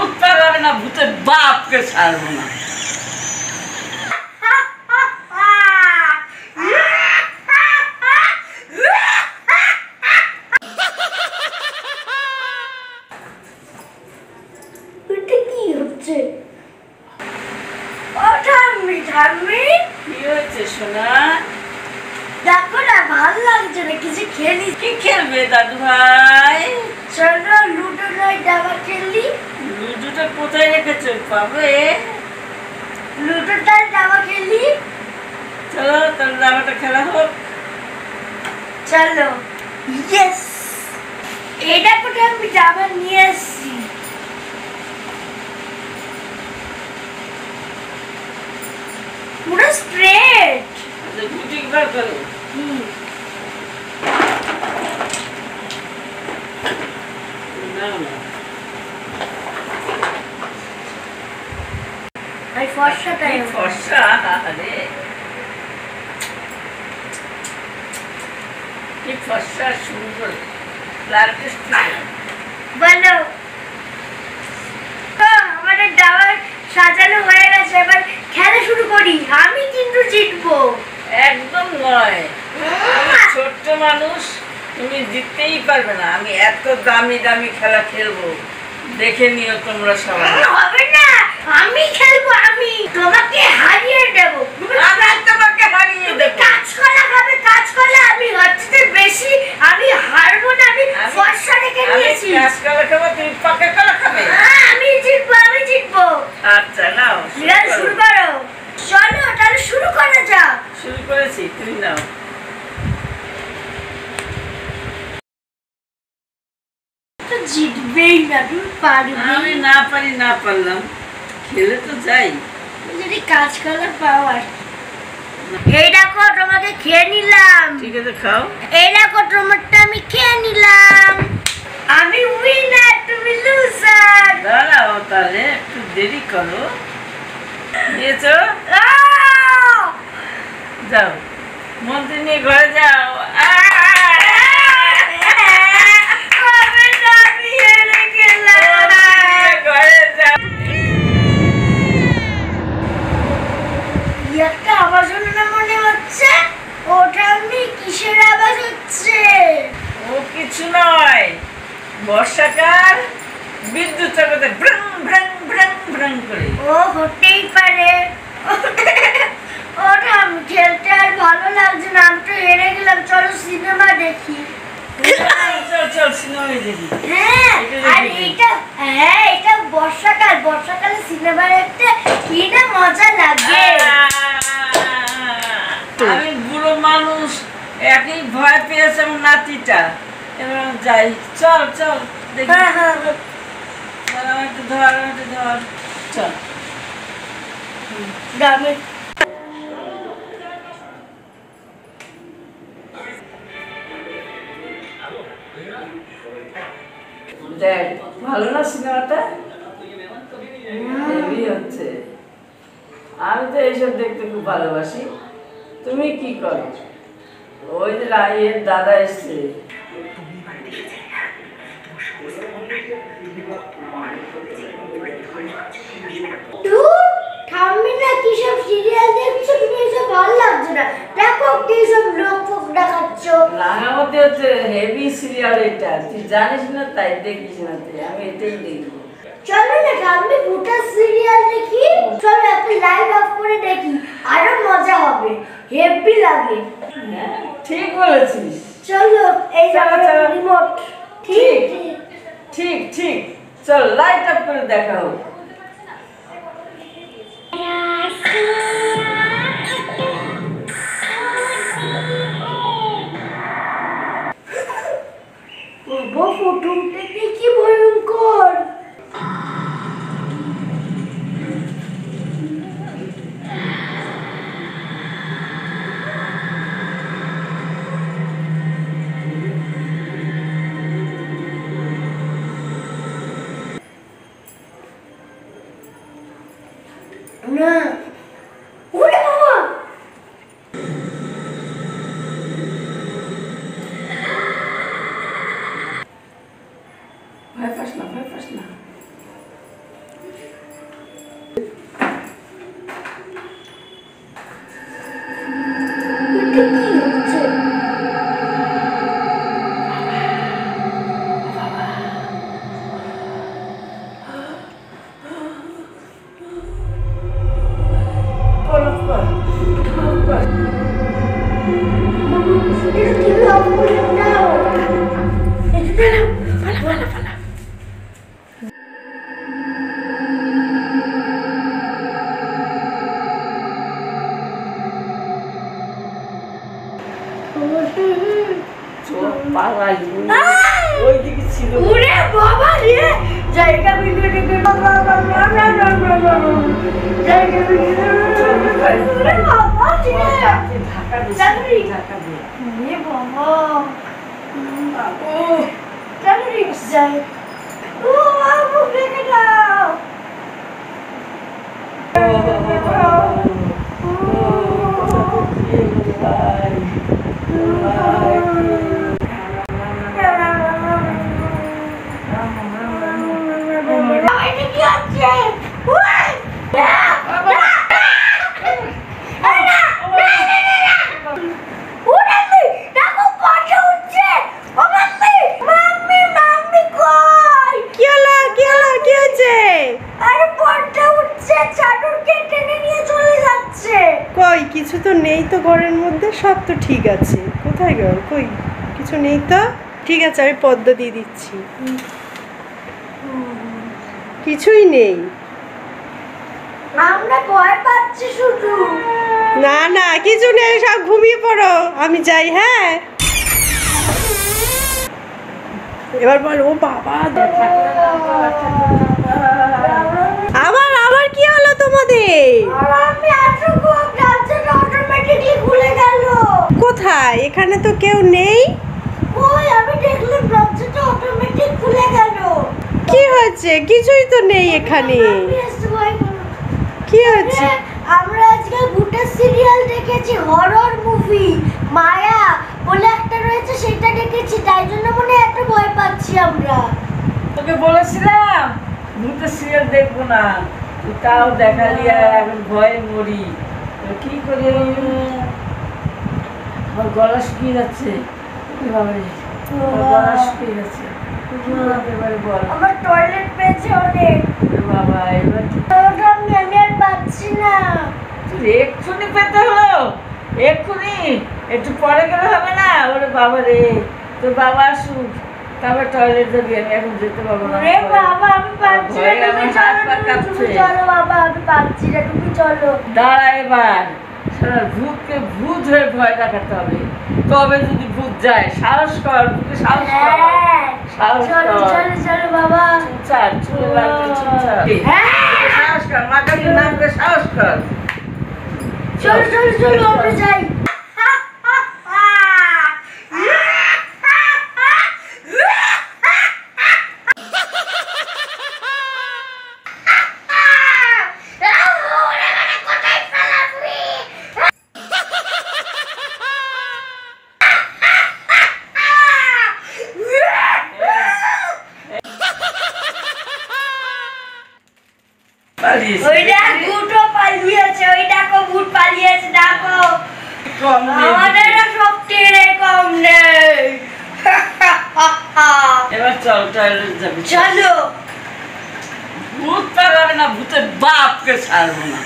ভূত পালাবে না, ভূতের বাপকে ছাড়বো না। কি হয়েছে সোনা? দেখো না, ভালো লাগছে না, কিছু খেলি। কি খেলবে দাদু ভাই? চলো লুডো নয় দাবা খেলি। লুডোটা কোথায় রেখেছো? পাবে? লুডোটার দাবা খেলি। চলো তাহলে দাবাটা খেলা হোক। চলো। ইয়েস, এটা কোথায় আমি দাবা নিয়ে এসছি। পুরো স্ট্রেট। গুটি বার করো। নাও না, এই ফর্সাটাই ফর্সা। আরে কি ফর্সা, সুন্দর বলো। আমাদের দাবা সাজানো হয়ে গেছে, এবার খেলা শুরু করি। আমি কিন্তু জিতবো। একদম নয়, আমি ছোট্ট মানুষ, তুমি জিততেই পারবে না। আমি এত দামি দামি খেলা খেলবো, দেখে নিও তোমরা সবাই। হবে না, আমি খেলবো। আমি তোমাকে হারিয়ে দেব। আমি তোমাকে হারিয়ে দেব। কাঁচকলা খাবে, কাঁচকলা। আমি হচ্ছে বেশি, আমি হারবো না। আমি ফর্সা রেখে নিয়েছি। কাঁচকলা খাবো, তুমি পাকা কলা খাবে। আমি জিতবো, আমি জিতবো। আচ্ছা নাও শুরু করো। চলো তাহলে শুরু করা যাক। শুরু করেছি, তুমি নাও। জিতবেই না, তুমি পারবে। আমি না পারি, না পারলাম, খেলে তো যাই। যদি কাঁচকলা পাওয়ার। এই দেখো, তোমাকে খেয়ে নিলাম। ঠিক আছে খাও। এই দেখো, তোমারটা আমি খেয়ে নিলাম। আমি উইনার, তুমি লুজার। দাঁড়াও তাহলে, একটু দেরি করো। নিয়েছো? যাও, মন্ত্রী নিয়ে ঘরে যাও। ঘরে যাও। একটা আওয়াজ হলো না মনে হচ্ছে? ওটা আমি কিসের আওয়াজ হচ্ছে? ও কিছু নয়, বর্ষাকাল বিদ্যুৎ চমকাতে ভ্রং ভ্রং ভ্রং ভ্রং করে। ও হতেই পারে। ওটা আমি খেলতে আর ভালো লাগছে না, আমি তো হেরে গেলাম। চলো সিনেমা দেখি। চল চল সিনেমায় দেখি। হ্যাঁ, আর এটা বর্ষাকাল। বর্ষাকালে সিনেমা দেখতে কি না মজা লাগে। আমি বুড়ো মানুষ, একই ভয় পেয়েছে আমার নাতিটা। এবার যাই, চল চল দেখি। আমার একটু ধর, আমার একটু ধর, চল। গ্রামে দেখ, ভালো না সিনেমাটা? হেভি হচ্ছে। আমি তো এইসব দেখতে খুব ভালোবাসি। তুমি কি করো? ওই যে রায়ের দাদা এসছে। ঠাম্মি না কিসব সিরিয়াল দেখছো, তুমি এসব ভালো লাগছে না। দেখো কিসব লোক ফোক দেখাচ্ছ। রাঙামতি হচ্ছে হেভি সিরিয়াল এটা, তুই জানিস না তাই দেখিস না তুই। আমি এটাই দেখবো। চলো না ঠাম্মি ভুটার সিরিয়াল দেখি। চলো একটা লাইট অফ করে দেখি, আরো মজা হবে, হেভি লাগে। হ্যাঁ ঠিক বলেছিস। চলো এই চলো, চলো। রিমোট। ঠিক ঠিক ঠিক, চল লাইট অফ করে দেখা হোক। ফটো দেখে কি ভয়ঙ্কর। না, ওরে বাবা, ভয় পাস না, ভয় পাস না। কিছু তো নেই তো ঘরের মধ্যে, সব তো ঠিক আছে। কোথায় গেল? কই কিছু নেই তো। ঠিক আছে, আমি পর্দা দিয়ে দিচ্ছি। কিছুই নেই। আমরা ভয় পাচ্ছি শুধু। না না কিছু নেই, সব ঘুমিয়ে পড়ো, আমি যাই। হ্যাঁ এবার বল। ও বাবা, আবার আবার কি হলো তোমাদের? আমি এতক্ষণ দরজাটা অটোমেটিক্যালি খুলে গেল। কোথায়? এখানে তো কেউ নেই। ওই আমি দেখলাম দরজাটা অটোমেটিক খুলে গেল। কি হয়েছে? কিছুই তো নেই এখানে। কি হয়েছে? আমরা আজকে ভূতের সিরিয়াল দেখেছি, হরর মুভি মায়া বলে একটা রয়েছে, সেটা দেখেছি, তাই জন্য মনে এত ভয় পাচ্ছি আমরা। তোকে বলেছিলাম ভূতের সিরিয়াল দেখবো না, তুই তাও দেখালি আর এখন ভয়ে মরি। কি করি, আমার গলা শুকিয়ে যাচ্ছে। গলা শুকিয়ে যাচ্ছে। বল আমার টয়লেট পেয়েছে অনেক। বাবা, এবার আমি আর পাচ্ছি না। তুই এক্ষুনি পেতে হলো? এক্ষুনি? একটু পরে গেলে হবে না? ওরে বাবা রে, তোর বাবা আসুক, তারপর টয়লেট যাবি। আমি এখন যেতে পারবো না। আরে বাবা আমি পাচ্ছি না, তুমি চলো বাবা, আমি পাচ্ছি না, তুমি চলো। দাঁড়া, এবার ভূতকে ভূত হয়ে ভয় দেখাতে হবে, তবে যদি ভূত যায়। সাহস কর, ভূতকে সাহস কর, সাহস চলো কর। চলো চলো বাবা। চুপচাপ, চুলে লাগবে, চুপচাপ। সাহস কর, মাথাকে নামবে, সাহস কর। চলো চলো চলো আমরা যাই। ওইটা ভূতও পালিয়েছে, ওই দেখো ভূত পালিয়েছে, দেখো। আমাদের শক্তি কম নেই। এবার চল, টয়লেট যাবি। চলো। ভূত পালাবে না, ভূতের বাপকে ছাড়বো না।